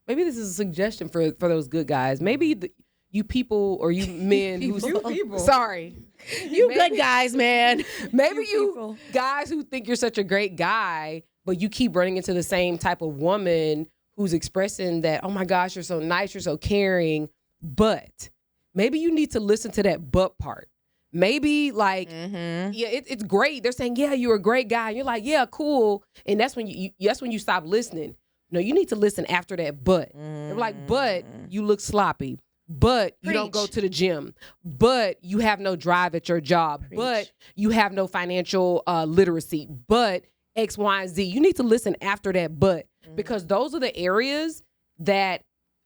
maybe this is a suggestion for those good guys. Maybe you people or you men who sorry. You good guys, man. Maybe you guys who think you're such a great guy, but you keep running into the same type of woman who's expressing that, oh my gosh, you're so nice, you're so caring, but maybe you need to listen to that but part. Maybe like, it's great. They're saying, yeah, you're a great guy. And you're like, yeah, cool. And that's when you stop listening. No, you need to listen after that but. They're like, but you look sloppy. But you don't go to the gym. But you have no drive at your job. But you have no financial literacy. But X, Y, and Z. You need to listen after that but. Because those are the areas that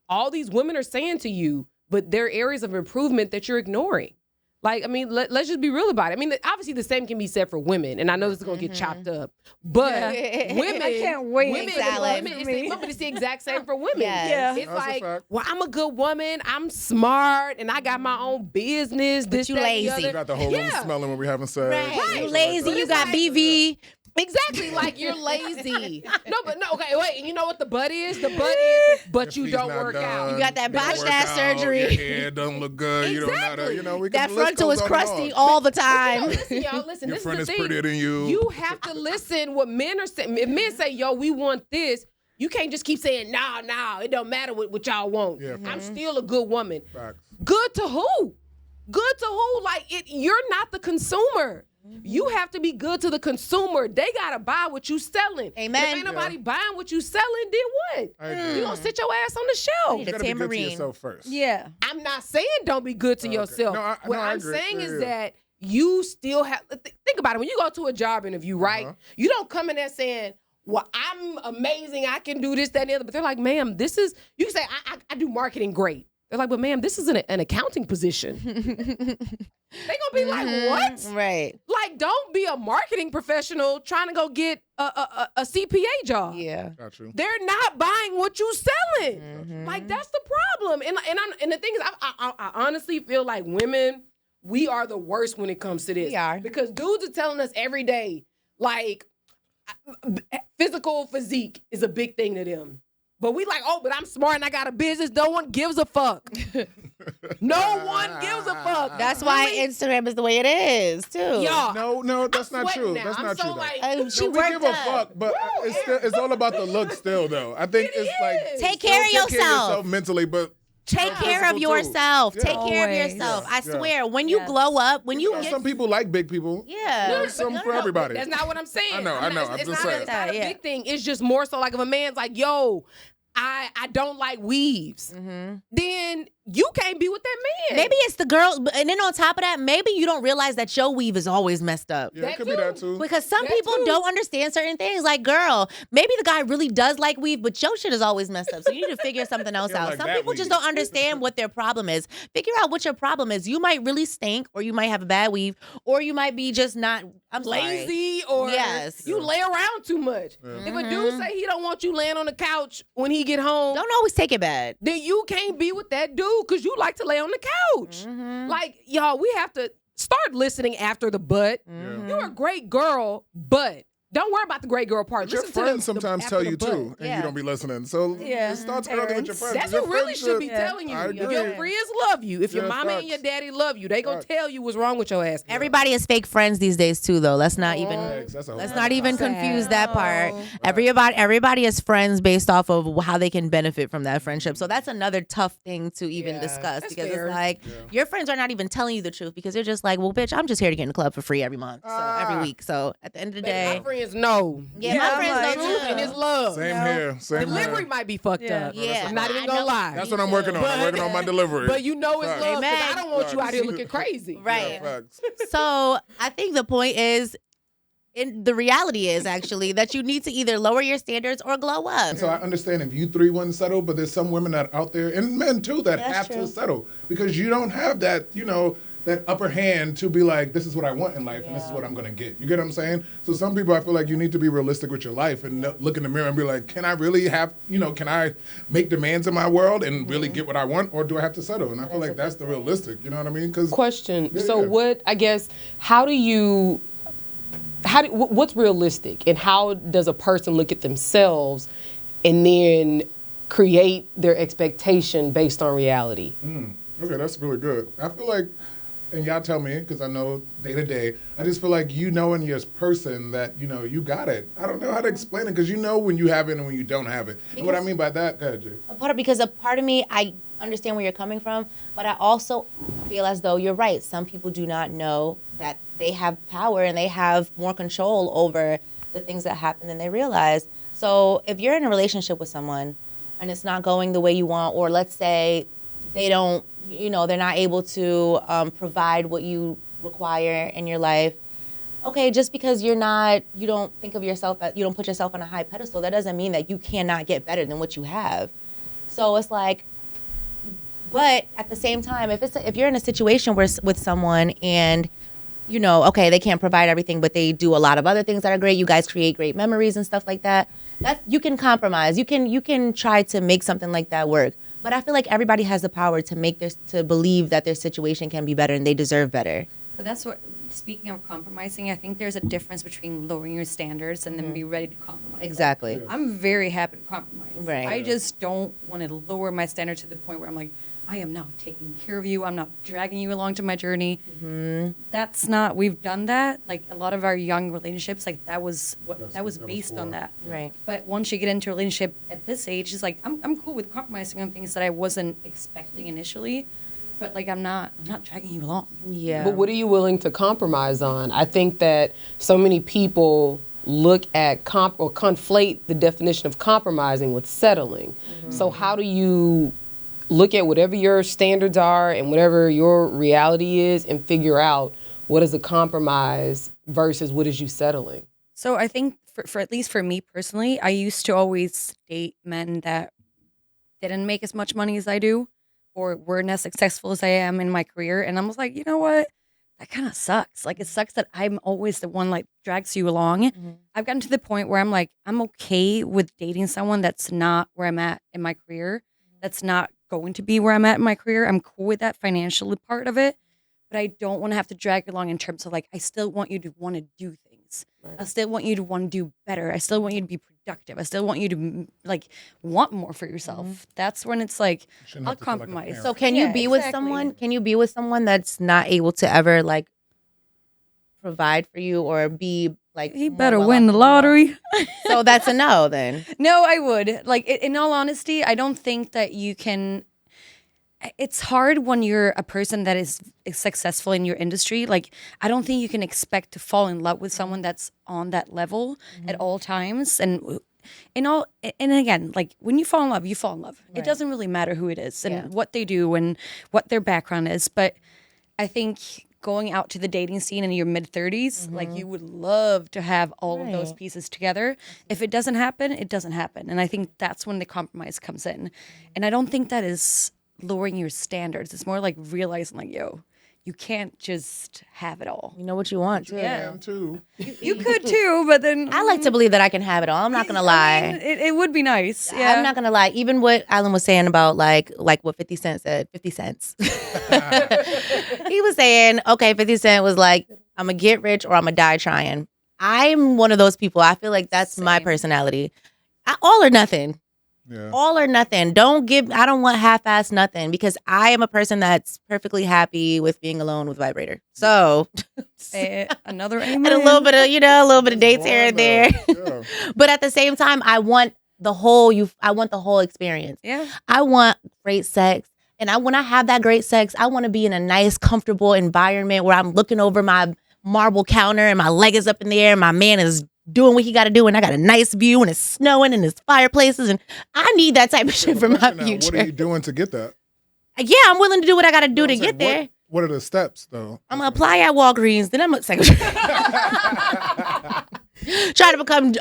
all these women are saying to you, but they're areas of improvement that you're ignoring. Like, I mean, let's just be real about it. I mean, obviously the same can be said for women, and I know this is going to get chopped up, but women, I can't wait. Women, it's the exact same for women. Yeah. It's like, well, I'm a good woman, I'm smart, and I got my own business. But you lazy. You got the whole room smelling when we having sex. Right. You lazy, you got BV. Exactly, like you're lazy. Okay, wait. And you know what the butt is? The butt is, but you don't work out. You got that botched ass surgery. Your hair doesn't look good. Exactly. You don't know that. You know, that frontal is crusty all the time. Listen. Your This friend is is the thing. prettier than you. You have to listen what men are saying. If men say, yo, we want this, you can't just keep saying, nah, it don't matter what y'all want. Yeah, I'm still a good woman. Facts. Good to who? Good to who? Like, you're not the consumer. You have to be good to the consumer. They gotta buy what you selling. Amen. If ain't nobody buying what you selling, then what? You gonna sit your ass on the shelf. You gotta be good to yourself first. Yeah. I'm not saying don't be good to yourself. What I'm saying is that you still have. Think about it. When you go to a job interview, right? You don't come in there saying, well, I'm amazing. I can do this, that, and the other. But they're like, ma'am, this is. You can say, I do marketing great. They're like, but ma'am, this is an accounting position. They gonna be like, what? Right. Like, don't be a marketing professional trying to go get a CPA job. Yeah. Got you. They're not buying what you selling. Like, that's the problem. And the thing is, I honestly feel like women, we are the worst when it comes to this. We are. Because dudes are telling us every day, like, physical physique is a big thing to them. But we like, oh, but I'm smart and I got a business. No one gives a fuck. No one gives a fuck. That's why Instagram is the way it is, too. Y'all. No, that's not true. Now. That's I'm not so true. like, She We worked give a up. fuck, but it's all about the look still, though. I think it's like... Take care of Take care of yourself. yourself mentally, but... Take care of physical too. yourself. Yeah. Take care of Always. yourself. I Yeah. swear, when you glow up, when you You know, get... some people like big people. Yeah. There's something for everybody. That's not what I'm saying. I know. I'm just saying. It's not a Yeah. big thing. It's just more so like if a man's like, yo, I don't like weaves, then you can't be with that man. Maybe it's the girl, and then on top of that, maybe you don't realize that your weave is always messed up. Yeah, it could be that too. Because some That people too. don't understand certain things. Like, girl, maybe the guy really does like weave, but your shit is always messed up. So you need to figure something else Yeah, out. like Some that people just weave. don't understand what their problem is. Figure out what your problem is. You might really stink, or you might have a bad weave, or you might be just not lazy or Yes. you lay around too much. If a dude say he don't want you laying on the couch when he get home, Don't always take it bad. then you can't be with that dude because you like to lay on the couch. Like, y'all, we have to start listening after the but. You're a great girl, but don't worry about the great girl part. But your Listen to friends the sometimes after tell the you but. too, and you don't be listening. So it starts early with your friends. That's Your what really friends should be telling you. I If agree. your friends love you, if your Yeah, mama and facts. your daddy love you, they gonna tell you what's wrong with your ass. Everybody is fake friends these days too, though. Let's not even That's a whole let's nother not even topic. confuse that part. Everybody is friends based off of how they can benefit from that friendship. So that's another tough thing to even discuss that's because fair. it's like your friends are not even telling you the truth because they're just like, well, bitch, I'm just here to get in the club for free every month, so every week. So at the end of the day, My friends know. yeah, my friends like, know Truth too. and it's love. Same here. Same Delivery here. might be fucked up. Yeah. I'm not even I gonna know. lie. That's what I'm working on. I'm working on my delivery. But you know it's Facts. love because Amen. I don't want you out here looking crazy. Right. Facts. So I think the point is, the reality is actually that you need to either lower your standards or glow up. So I understand if you three wouldn't settle, but there's some women that are out there, and men too, that That's have true. to settle because you don't have that, that upper hand to be like, this is what I want in life and this is what I'm going to get. You get what I'm saying? So some people, I feel like you need to be realistic with your life and look in the mirror and be like, can I really have, can I make demands in my world and really get what I want, or do I have to settle? And I feel like that's the realistic, you know what I mean? Question. Yeah, So yeah. what's realistic and how does a person look at themselves and then create their expectation based on reality. Okay, that's really good. I feel like, and y'all tell me, because I know day to day, I just feel like you know in your person that, you know, you got it. I don't know how to explain it, because you know when you have it and when you don't have it. And what I mean by that, go ahead, Jay. A part of me, I understand where you're coming from, but I also feel as though you're right. Some people do not know that they have power and they have more control over the things that happen than they realize. So if you're in a relationship with someone and it's not going the way you want, or let's say they don't, you know, they're not able to provide what you require in your life. Okay, just because you don't think of yourself, you don't put yourself on a high pedestal, that doesn't mean that you cannot get better than what you have. So it's like, but at the same time, if you're in a situation with someone and, you know, okay, they can't provide everything, but they do a lot of other things that are great. You guys create great memories and stuff like that. You can compromise. You can try to make something like that work. But I feel like everybody has the power to believe that their situation can be better and they deserve better. But that's what, speaking of compromising, I think there's a difference between lowering your standards and then be ready to compromise. Exactly. I'm very happy to compromise. Right. I just don't want to lower my standard to the point where I'm like, I am now taking care of you. I'm not dragging you along to my journey. That's not, we've done that. Like a lot of our young relationships, like that was based on that. Right. But once you get into a relationship at this age, it's like, I'm cool with compromising on things that I wasn't expecting initially. But like, I'm not dragging you along. Yeah. But what are you willing to compromise on? I think that so many people look at or conflate the definition of compromising with settling. So how do you look at whatever your standards are and whatever your reality is and figure out what is a compromise versus what is you settling? So I think for at least for me personally, I used to always date men that didn't make as much money as I do or weren't as successful as I am in my career. And I was like, you know what? That kind of sucks. Like, it sucks that I'm always the one like drags you along. I've gotten to the point where I'm like, I'm okay with dating someone that's not where I'm at in my career. That's not going to be where I'm at in my career. I'm cool with that financial part of it, but I don't want to have to drag you along in terms of like, I still want you to want to do things. Right. I still want you to want to do better. I still want you to be productive. I still want you to like want more for yourself. That's when it's like, I'll compromise. So can you be with someone? Can you be with someone that's not able to ever like provide for you or be like? He better win the lottery. So that's a no then. No, I would. Like, in all honesty, I don't think that you can. It's hard when you're a person that is successful in your industry. Like, I don't think you can expect to fall in love with someone that's on that level at all times. And again, like when you fall in love, you fall in love. Right. It doesn't really matter who it is and what they do and what their background is. But I think going out to the dating scene in your mid-30s, like you would love to have all of those pieces together. If it doesn't happen, it doesn't happen. And I think that's when the compromise comes in. And I don't think that is lowering your standards. It's more like realizing like, yo, you can't just have it all. You know what you want. Yeah, too. You could too, but then I like to believe that I can have it all. I'm not gonna lie. I mean, it would be nice. Yeah. I'm not gonna lie. Even what Alan was saying about like what 50 Cent said, 50 cents. He was saying, okay, 50 Cent was like, I'm gonna get rich or I'm gonna die trying. I'm one of those people. I feel like that's my personality. All or nothing. Yeah. All or nothing. I don't want half-ass nothing because I am a person that's perfectly happy with being alone with vibrator. So another amen. And a little bit of dates here and there. Yeah. But at the same time, I want the whole experience. Yeah. I want great sex. And when I have that great sex, I want to be in a nice, comfortable environment where I'm looking over my marble counter and my leg is up in the air and my man is doing what he got to do, and I got a nice view, and it's snowing, and there's fireplaces, and I need that type of shit for my future. What are you doing to get that? Yeah, I'm willing to do what I got to do to get there. What are the steps, though? I'm gonna apply at Walgreens, then I'm gonna try to become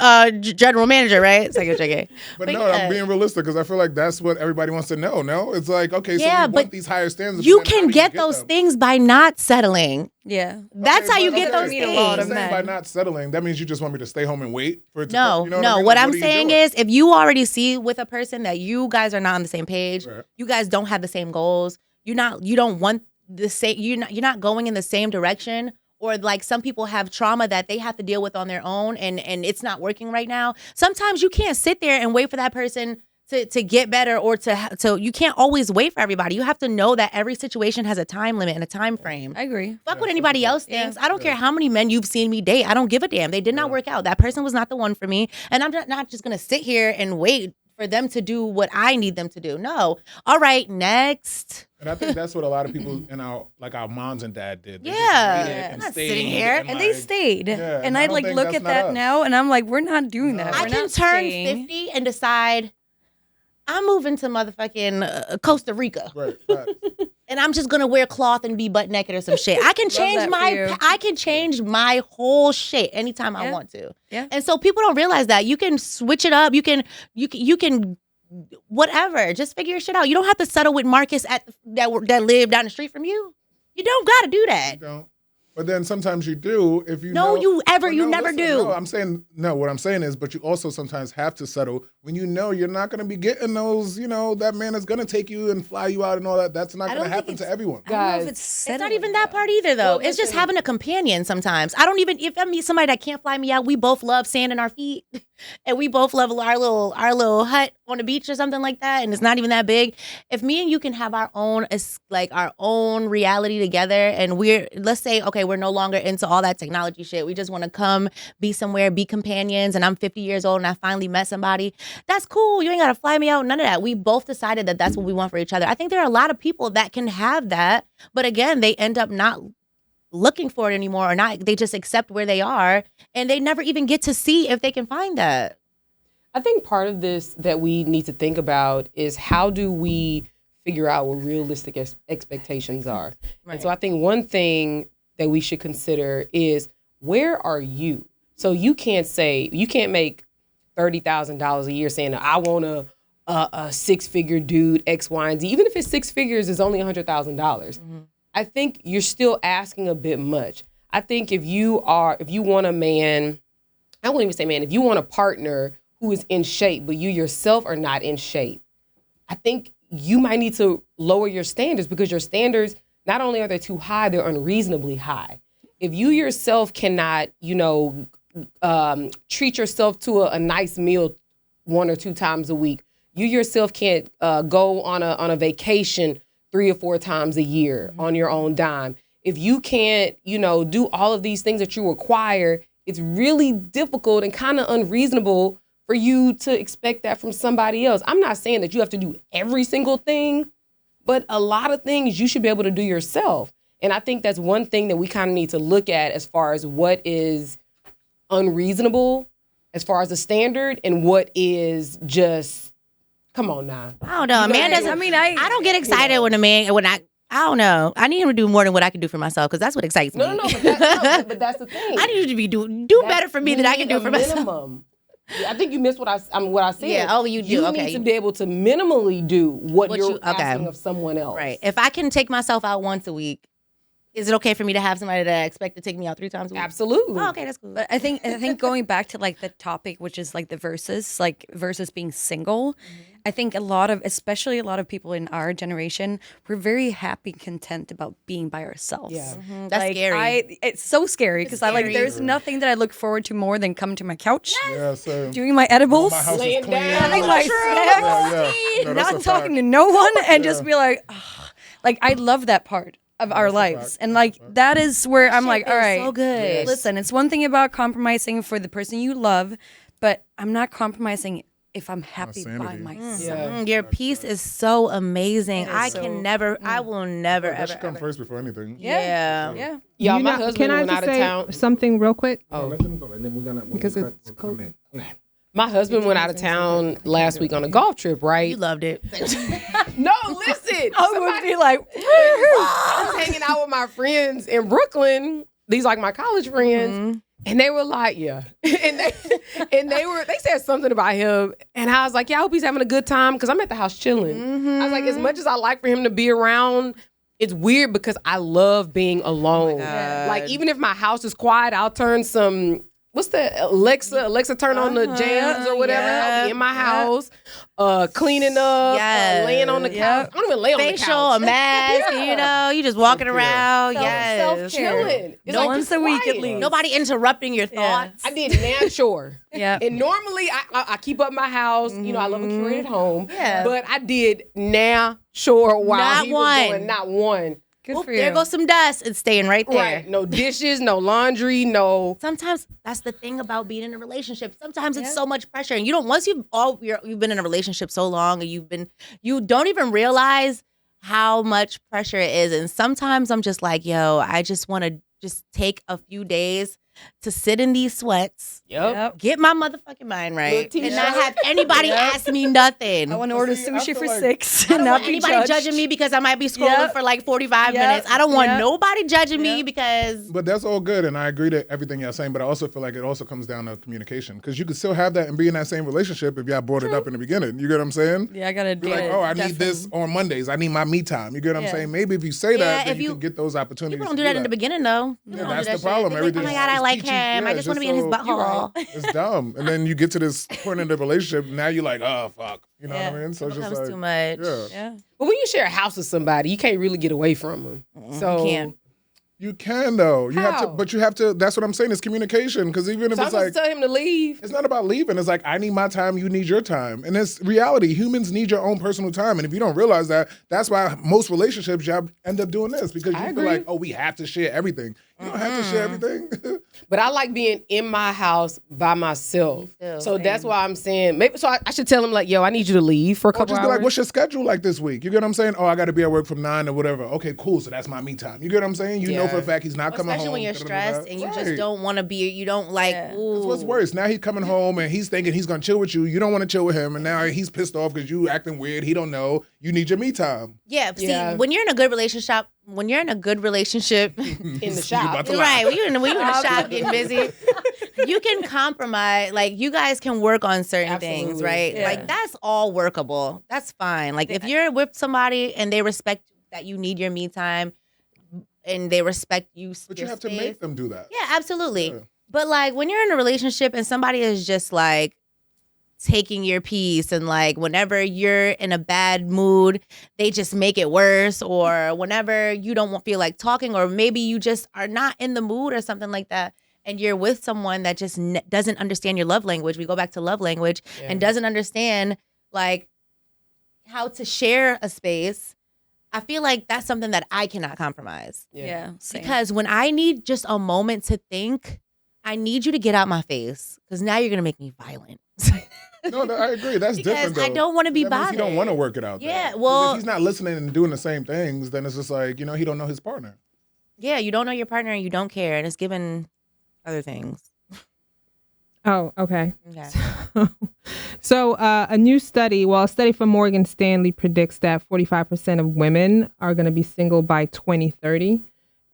general manager, right? But no, I'm being realistic because I feel like that's what everybody wants to know. No, it's like, okay, so we want these higher standards. You can get those things by not settling. Yeah, that's how you get those things. By not settling, that means you just want me to stay home and wait for it to No, come, you know no. What I'm saying is, if you already see with a person that you guys are not on the same page, you guys don't have the same goals, you don't want the same, you're not going in the same direction. Or like some people have trauma that they have to deal with on their own and it's not working right now. Sometimes you can't sit there and wait for that person to get better or to you can't always wait for everybody. You have to know that every situation has a time limit and a time frame. I agree. Fuck what anybody else thinks. I don't care how many men you've seen me date. I don't give a damn. They did not work out. That person was not the one for me. And I'm not just going to sit here and wait for them to do what I need them to do. No. All right, next. And I think that's what a lot of people in our moms and dad did. They just Yeah. waited and I'm not stayed sitting here. And they stayed. Yeah, and I I don't like think look that's at not that us. now and I'm like, we're not doing that. I We're can not turn staying. 50 and decide I'm moving to motherfucking Costa Rica. Right. Facts. And I'm just gonna wear cloth and be butt naked or some shit. I can change my whole shit anytime I want to. Yeah. And so people don't realize that you can switch it up. You can whatever. Just figure your shit out. You don't have to settle with Marcus that live down the street from you. You don't gotta do that. You don't. But then sometimes you do if you No, know. you Well, never listen, do. No, I'm saying no. What I'm saying is, but you also sometimes have to settle when you know you're not going to be getting those. You know that man is going to take you and fly you out and all that. That's not going to happen to everyone. I don't know Guys, if it's It's not even that part either, though. Well, it's just listen. having a companion sometimes. If I meet somebody that can't fly me out, we both love sand in our feet, and we both love our little hut on the beach or something like that, and it's not even that big. If me and you can have our own reality together, and let's say, okay, we're no longer into all that technology shit. We just want to come, be somewhere, be companions, and I'm 50 years old and I finally met somebody. That's cool. You ain't got to fly me out, none of that. We both decided that that's what we want for each other. I think there are a lot of people that can have that, but again, they end up not looking for it anymore or not. They just accept where they are, and they never even get to see if they can find that. I think part of this that we need to think about is how do we figure out what realistic expectations are. Right. And so I think one thing that we should consider is where are you? So you can't make $30,000 a year saying I want a six-figure dude, X, Y, and Z. Even if it's six figures, it's only $100,000. I think you're still asking a bit much. I think if you want a man, I wouldn't even say man, if you want a partner who is in shape, but you yourself are not in shape, I think you might need to lower your standards because your standards, not only are they too high, they're unreasonably high. If you yourself cannot, treat yourself to a nice meal 1 or 2 times a week, you yourself can't go on a vacation 3 or 4 times a year on your own dime. If you can't, do all of these things that you require, it's really difficult and kind of unreasonable for you to expect that from somebody else. I'm not saying that you have to do every single thing, but a lot of things you should be able to do yourself. And I think that's one thing that we kind of need to look at as far as what is unreasonable, as far as the standard, and what is just, come on now. I don't know. I don't get excited when I don't know. I need him to do more than what I can do for myself because that's what excites me. No, but that's the thing. I need you to be do better for me than I can do for myself. Minimum. I think you missed what I said. Yeah. Oh, you do. You Okay. need to be able to minimally do what you're okay. asking of someone else. Right. If I can take myself out once a week, is it okay for me to have somebody that I expect to take me out 3 times a week? Absolutely. Oh, okay, that's cool. But I think going back to like the topic, which is like the versus being single, I think especially a lot of people in our generation, we're very happy and content about being by ourselves. Yeah. That's scary. It's so scary because there's nothing that I look forward to more than coming to my couch, Yeah, so doing my edibles, my house is Laying clean. down. having my snacks, No, that's a not talking fact. to no one, and just be like, like I love that part of our lives, and like that is where I'm like, all right, so good. listen, it's one thing about compromising for the person you love, but I'm not compromising if I'm happy by sanity. myself. Yeah. Your piece is so amazing. I will never, That should ever, come ever. first before anything. Yeah. Yeah. Y'all, You my know, husband can I went just out of say town. something real quick? Let them go, and then we're gonna Because when we it's cut, we'll cool. come in. My husband went out of town last week on a golf trip, right? You loved it. No, listen. I would be like, I was hanging out with my friends in Brooklyn. These like my college friends. And they were like, yeah. and they said something about him. And I was like, yeah, I hope he's having a good time because I'm at the house chilling. I was like, as much as I like for him to be around, it's weird because I love being alone. Like, even if my house is quiet, I'll turn some what's that? Alexa, turn on the jams or whatever. I'll be in my house, cleaning up, laying on the couch. I don't even lay on the couch. Facial, a mask, you just walking around. Self-chilling. No once a week at least. Nobody interrupting your thoughts. I did now chore. Yeah. And normally I keep up my house. You know, I love a curated home. Yeah. But I did now chore while Not he one. was doing not one. Good for you. There goes some dust. It's staying right there. Right. No dishes, no laundry, no. Sometimes that's the thing about being in a relationship. Sometimes it's so much pressure, and you don't. Once you've been in a relationship so long, and you don't even realize how much pressure it is. And sometimes I'm just like, yo, I just want to just take a few days to sit in these sweats, get my motherfucking mind right, and not have anybody ask me nothing. I want to order sushi for like- 6 I and don't not want be anybody judged. judging me because I might be scrolling for like 45 minutes. I don't want nobody judging me because But that's all good, and I agree to everything you're saying. But I also feel like it also comes down to communication, because you could still have that and be in that same relationship if y'all brought it up in the beginning. You get what I'm saying? Yeah, I gotta do Be like, it. oh, I need this on Mondays. I need my me time. You get what I'm saying? Maybe if you say that, then if you you- can get those opportunities. people don't to do that in the beginning though. People Yeah, don't that's do the that problem. shit. They think, Everything. oh my God, I like him. I just want to be in his butthole. It's dumb. And then you get to this point in the relationship, now you're like, oh fuck. You know what I mean? So it's it just becomes like too much. Yeah. But when you share a house with somebody, you can't really get away from them. So You can't. You can though. You have to, How? but you have to. That's what I'm saying. It's communication. Because even if So I'm it's supposed like, to tell him to leave. it's not about leaving. It's like, I need my time. You need your time. And it's reality. Humans need your own personal time. And if you don't realize that, that's why most relationships y'all end up doing this, because you feel agree. like, oh, we have to share everything. You don't have to share everything. But I like being in my house by myself. too, So that's why I'm saying, maybe so I should tell him like, yo, I need you to leave for a Or couple just be hours. like, what's your schedule like this week? You get what I'm saying? Oh, I got to be at work from 9 or whatever. Okay, cool. So that's my me time. You get what I'm saying? You know Yeah. for a fact he's not coming Especially home. when you're stressed and you just Right. don't want to be, you don't like, ooh. What's worse? Now he's coming home and he's thinking he's gonna chill with you. You don't want to chill with him, and now he's pissed off because you acting weird. He don't know. You need your me time. Yeah, see, Yeah. when you're in a good relationship, in in the shop. about to right, when you're in the shop getting busy, you can compromise. Like, you guys can work on certain things, Absolutely. right? Yeah. Like, that's all workable. That's fine. Like, if you're with somebody and they respect that you need your me time and they respect you, But your you have to space, make them do that. yeah, absolutely. Yeah. But like, when you're in a relationship and somebody is just like taking your piece, and like whenever you're in a bad mood, they just make it worse, or whenever you don't feel like talking, or maybe you just are not in the mood or something like that, and you're with someone that just doesn't understand your love language. We go back to love language, and doesn't understand like how to share a space. I feel like that's something that I cannot compromise. Yeah, same. Because when I need just a moment to think, I need you to get out my face, because now you're going to make me violent. No, I agree. That's Because different. Though. I don't wanna be That means he don't bothered. want to work it out. Yeah, though. 'Cause well- if he's not listening and doing the same things, then it's just like, you know, he don't know his partner. Yeah, you don't know your partner and you don't care, and it's given other things. Oh, okay. Okay. So a new study, a study from Morgan Stanley predicts that 45% of women are going to be single by 2030.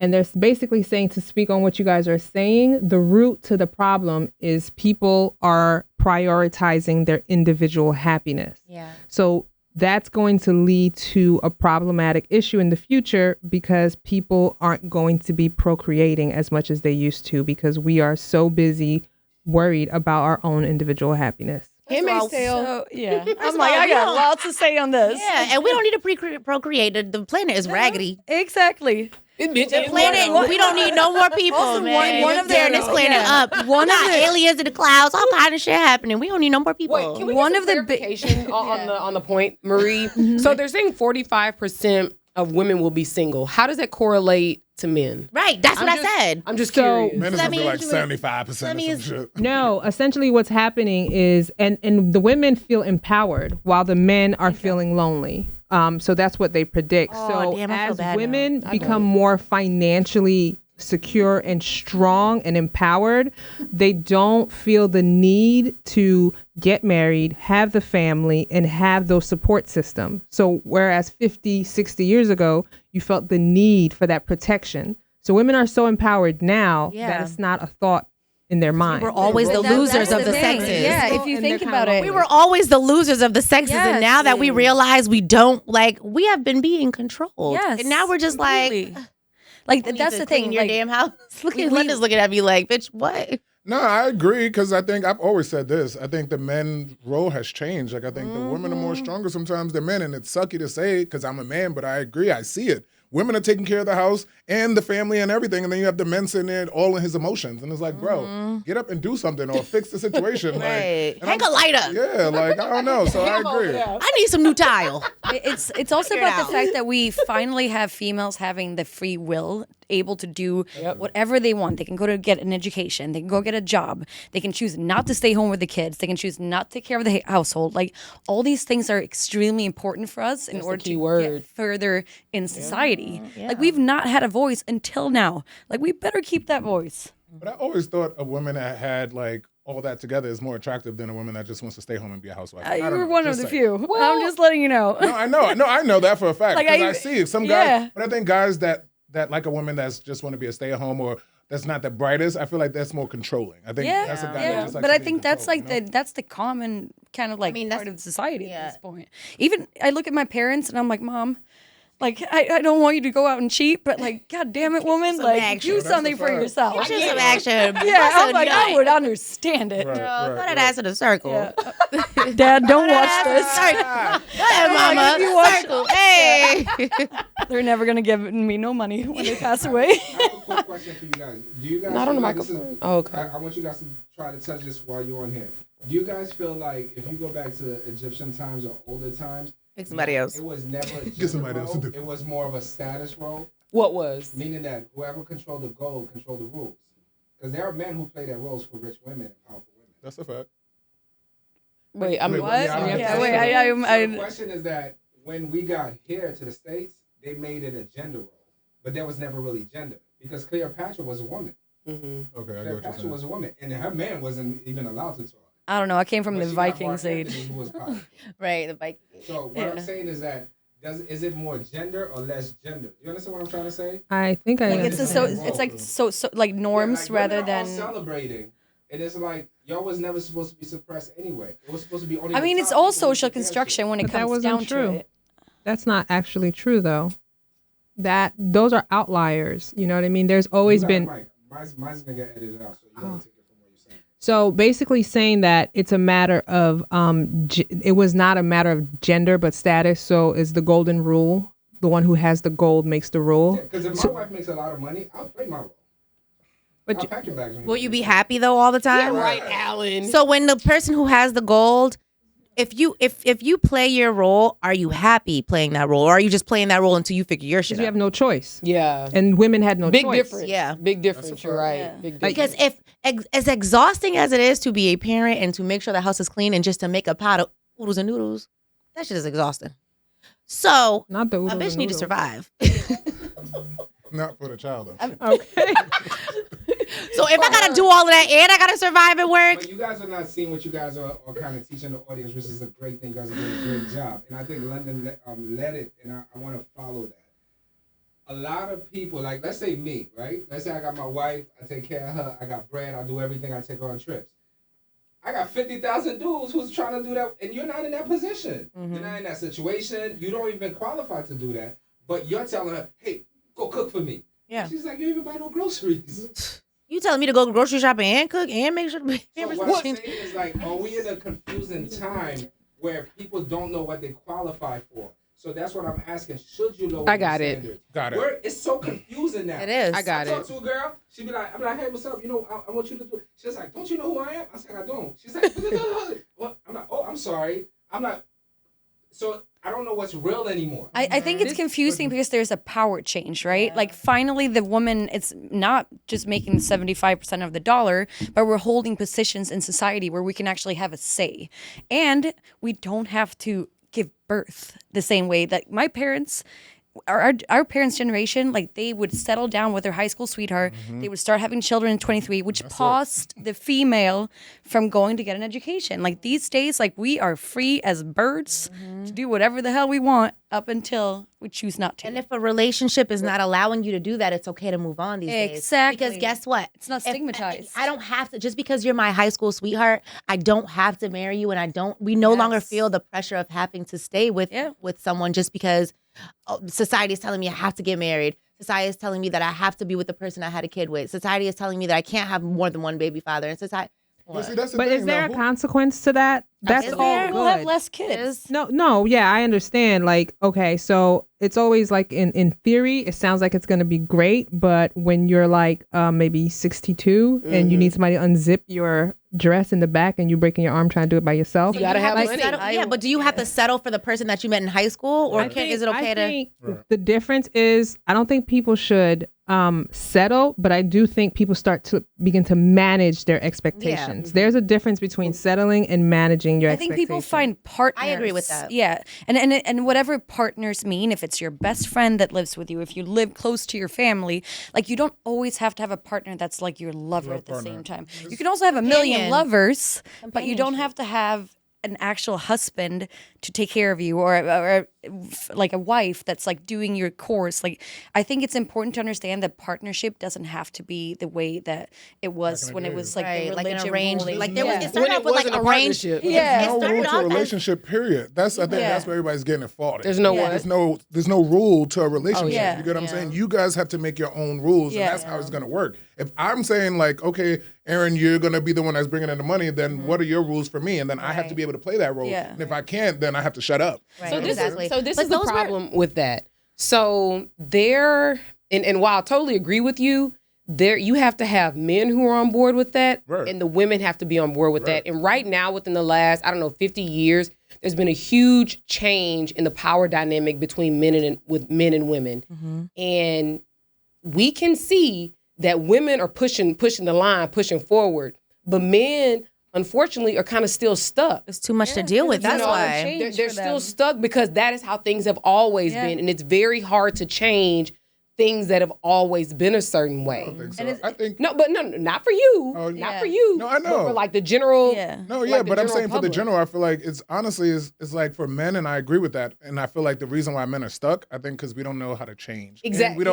And they're basically saying, to speak on what you guys are saying, the root to the problem is people are prioritizing their individual happiness. Yeah. So that's going to lead to a problematic issue in the future, because people aren't going to be procreating as much as they used to, because we are so busy worried about our own individual happiness. Handmaid's Tale. So, yeah. of I'm like, all, I we got don't- lots to say on this. Yeah, and we don't need to procreate. The planet is raggedy. Exactly. The Planet, we don't need no more people, Also, man. one We're of the- tearing this planet yeah. up. One We of got the- aliens in the clouds, all kind of shit happening. We don't need no more people. Wait, can we One get of some the big- clarification on the point, Marie? So they're saying 45% of women will be single. How does that correlate to men? Right, that's what I'm I just- said. I'm just So- curious. Men is that gonna be like means- 75% that or some means- shit. No, essentially what's happening is, and the women feel empowered while the men are feeling lonely. So that's what they predict. Oh, So damn, I feel as bad women become more financially secure and strong and empowered, they don't feel the need to get married, have the family, and have those support systems. So whereas 50, 60 years ago, you felt the need for that protection. So women are so empowered now Yeah. that it's not a thought in their mind. We're always the losers of the sexes. Yeah, if you And think they're about kinda it. We were always the losers of the sexes, and Yes. now that we realize we don't, like, we have been being controlled. Yes, And now we're just completely. like, Like we need that's to the clean thing. your Like, damn house. Look we- at Linda's looking at me like, bitch, what? No, I agree because I think I've always said this. I think the men's role has changed. Like I think the women are more stronger sometimes than men, and it's sucky to say because I'm a man, but I agree. I see it. Women are taking care of the house and the family and everything, and then you have the men sitting there all in his emotions, and it's like, bro, get up and do something or fix the situation. Right. Like, Hang a lighter. Yeah, like I don't know. So I agree. I need some new tile. It's also Figure it about out. the fact that we finally have females having the free will, able to do whatever they want. They can go to get an education. They can go get a job. They can choose not to stay home with the kids. They can choose not to take care of the household. Like all these things are extremely important for us in That's order the key to word. get further in society. Like we've not had a voice until now. Like we better keep that voice. But I always thought a woman that had like all that together is more attractive than a woman that just wants to stay home and be a housewife. I don't You're know, one of just the saying. few. I'm just letting you know. No, I know. No, I know that for a fact. Like, Because I- I see some yeah. guys, but I think guys that like a woman that's just want to be a stay-at-home or that's not the brightest, I feel like that's more controlling. I think that's a guy that just likes but to I be think in that's control, like that's the common kind of like mean, part that's- of society yeah. at this point. Even I look at my parents and I'm like, Mom, like I don't want you to go out and cheat, but like, God damn it, woman, some like action. do That's a something for fact. yourself. Give you some action. Yeah, I'm like, I would understand it. Right, Throw right, that right. ass in a circle. Dad, don't watch this. Go ahead, mama. if you watch- Circle. Hey. They're never gonna give me no money when they pass away. I have a quick question for you guys. Do you guys Not on feel the like this is- microphone. Oh, okay. I want you guys to try to touch this while you're on here. Do you guys feel like if you go back to Egyptian times or older times, Pick somebody else. it was never a Get gender somebody else to role, do it. it was more of a status role, What was? meaning that whoever controlled the gold controlled the rules. Because there are men who play their roles for rich women and powerful women. That's a fact. Wait, I'm Wait, what? yeah, I don't Yeah, have wait, to- So the question is that when we got here to the States, they made it a gender role. But there was never really gender. Because Cleopatra was a woman. Okay, I get what you're Cleopatra saying. was a woman. And her man wasn't even allowed to talk. I don't know. I came from But the she got Mark Vikings age. Antony, who was powerful. Right, the bike. So what I'm saying is that is it more gender or less gender? You understand what I'm trying to say? I think I Like it's understand. it's like so like norms Yeah, like, rather women are all than. celebrating, and it's like y'all was never supposed to be suppressed anyway. It was supposed to be only. I the mean, top it's all people who social took care of construction when it But that comes wasn't down true. to it. That's not actually true, though. Those are outliers. You know what I mean? There's shit. always You got been. a mic. Mine's gonna get edited out, so you gotta take it from where you're saying. So basically saying that it's a matter of it was not a matter of gender but status. So is the golden rule, the one who has the gold makes the rule. Because if my wife makes a lot of money, I'll play my role. But I'll you- pack your bags. Will you be happy though all the time? Right, Alan. So when the person who has the gold, if you play your role, are you happy playing that role, or are you just playing that role until you figure your shit you out? have no choice, Yeah. and women had no Big choice. difference. Yeah. Big difference. You're right. Yeah. Big difference. Because if as exhausting as it is to be a parent and to make sure the house is clean and just to make a pot of oodles and noodles, that shit is exhausting. So Not the a oodles bitch and need to noodles. survive. Not for the child, though. Okay. So if I gotta do all of that and I gotta survive at work, But you guys are not seeing what you guys are kind of teaching the audience, which is a great thing. You guys are doing a great job. And I think London led it, and I want to follow that. A lot of people, like let's say me, right? Let's say I got my wife, I take care of her, I got bread, I do everything, I take her on trips. I got 50,000 dudes who's trying to do that, and you're not in that position. You're not in that situation. You don't even qualify to do that. But you're telling her, hey, go cook for me. Yeah. She's like, you even buy no groceries. you telling me to go grocery shopping and cook and make sure the So pampers what are I'm clean. saying is like, are we in a confusing time where people don't know what they qualify for? So that's what I'm asking. Should you lower I got the it. standards? Got it. It's so confusing now. It is. I got I talk it. to a girl. She be like, I'm like, hey, what's up? You know, I want you to do. She's like, don't you know who I am? I said, I don't. She's like, what? I'm like, oh, I'm sorry. I'm not. So I don't know what's real anymore. I think it's confusing because there's a power change, right? Like finally the woman, it's not just making 75% of the dollar, but we're holding positions in society where we can actually have a say. And we don't have to give birth the same way that my parents, our parents' generation, like they would settle down with their high school sweetheart. They would start having children in 23, which paused the female from going to get an education. Like these days, like we are free as birds to do whatever the hell we want up until we choose not to. And if a relationship is not allowing you to do that, it's okay to move on these days. Exactly. Because guess what? It's not stigmatized. I don't have to, just because you're my high school sweetheart, I don't have to marry you, and we no longer Yes. feel the pressure of having to stay with someone just because society is telling me I have to get married. Society is telling me that I have to be with the person I had a kid with. Society is telling me that I can't have more than one baby father. And society. But see, that's the But thing. is there a Now, consequence to that? That's Is all there? We'll have good. less kids. No, yeah, I understand. Like, okay, so it's always like in theory, it sounds like it's gonna be great, but when you're like maybe 62 and you need somebody to unzip your dress in the back and you're breaking your arm trying to do it by yourself, You gotta have to money. settle, yeah, but do you have to settle for the person that you met in high school, or is it okay I to? think the difference is I don't think people should settle, but I do think people start to begin to manage their expectations. There's a difference between settling and managing your I think expectations. people find partners. I agree with that. Yeah, and whatever partners mean, if it's your best friend that lives with you, if you live close to your family, like you don't always have to have a partner that's like your lover at the same time. You can also have a million Companion. lovers, but you don't have to have an actual husband to take care of you, or like a wife that's like doing your chores. Like, I think it's important to understand that partnership doesn't have to be the way that it was when it was like the Like an religion arranged, ruling. like there was. Yeah. It started When off it with like wasn't a arranged. partnership. Yeah. It no started rule to off a as- relationship. Period. I think that's where everybody's getting it faulted. There's no what? There's no rule to a relationship. yeah. You get what I'm saying? You guys have to make your own rules, Yeah. and that's how it's gonna work. If I'm saying like, okay, Aaron, you're gonna be the one that's bringing in the money, then what are your rules for me? And then I have to be able to play that role. Yeah. And if I can't, then I have to shut up. Right, So this exactly. is But the those were- problem with that. So there, and while I totally agree with you, there you have to have men who are on board with that, Right. and the women have to be on board with that. And right now, within the last 50 years, there's been a huge change in the power dynamic between men and women, and we can see that women are pushing the line, pushing forward, but men, unfortunately, are kind of still stuck. It's too much to deal with. That's why. They're still stuck because that is how things have always been, and it's very hard to change things that have always been a certain way. I think No, not for you. Oh, Not yeah. for you. No, I know. But for like the general. Yeah. No, like yeah, the but I'm general saying for the public. general, I feel like it's honestly is like for men, and I agree with that. And I feel like the reason why men are stuck, I think, because we don't know how to change. And Exactly.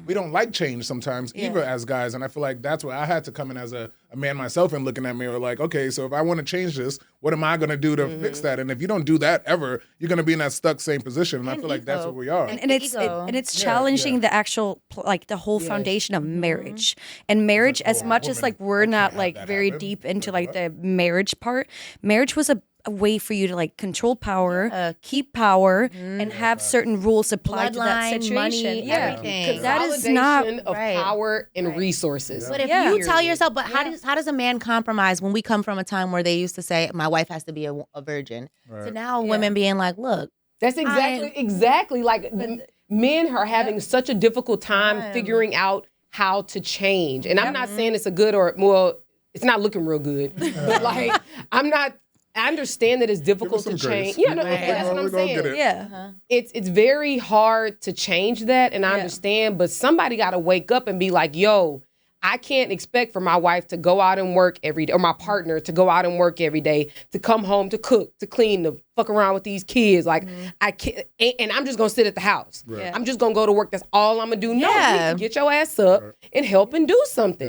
we don't like change sometimes, either as guys. And I feel like that's where I had to come in as a man myself and looking at me, or like, okay, so if I want to change this, what am I going to do to fix that? And if you don't do that ever, you're going to be in that stuck same position. And I feel like that's where we are. And it's challenging the actual like the whole foundation of marriage. And marriage, as much as like we're not like very deep into like the marriage part, marriage was a way for you to like control power, keep power, and have certain rules applied to that Bloodline, situation. money, everything. That is not Consolidation of right. power and resources. But if you tell yourself, but how does a man compromise when we come from a time where they used to say my wife has to be a virgin, to now women being like, look, That's exactly like men are having such a difficult time figuring out how to change. And I'm not saying it's a good it's not looking real good. But like I understand that it's difficult to some grace. change. Yeah, no, that's what I'm We're gonna get saying. it. Yeah. It's very hard to change that, and I understand, but somebody got to wake up and be like, yo, I can't expect for my wife to go out and work every day, or my partner to go out and work every day, to come home to cook, to clean, to fuck around with these kids. Like, I can't, and I'm just gonna sit at the house. Yeah. I'm just gonna go to work. That's all I'm gonna do. No, Yeah. get your ass up and help and do something.